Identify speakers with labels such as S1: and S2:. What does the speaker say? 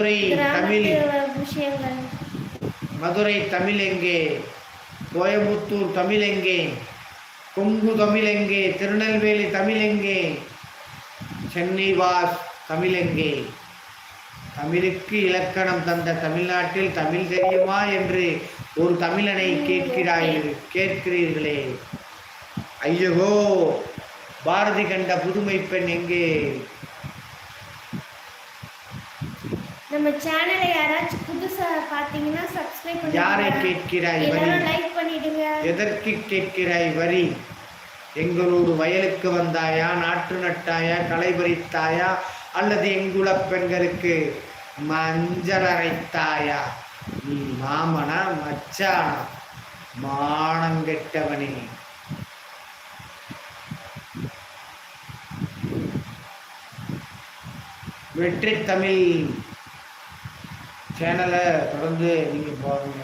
S1: தமிழ் மதுரை தமிழ் எங்கே? கோயம்புத்தூர் தமிழ் எங்கே? கொங்கு தமிழ் எங்கே? திருநெல்வேலி தமிழ் எங்கே? சென்னை வாஸ் தமிழ் எங்கே? தமிழுக்கு இலக்கணம் தந்த தமிழ்நாட்டில் தமிழ் தெரியுமா என்று ஒரு தமிழனை கேட்கிறீர்களே. ஐயோ, பாரதி கண்ட புதுமை பெண் எங்கே?
S2: நம்ம சேனலை யாராச்சும் புதுசா பாத்தீங்கன்னா சப்ஸ்கிரைப் பண்ணுங்க.
S1: யாரை கேட்கிறாய் வரி?
S2: லைக் பண்ணிடுங்க.
S1: எதற்கு கேட்கிறாய் வரி? எங்களோடு வயலுக்கு வந்தாயா, நாற்று நட்டாயா, களை பறித்தாயா, அல்லது எங்குல பெண்களுக்கு மஞ்சள் அரைத்தாயா? நீ மாமனா மச்சானா? மானங்கெட்டவனே. வெற்றி தமிழ் சேனலை தொடர்ந்து நீங்கள் பாருங்க.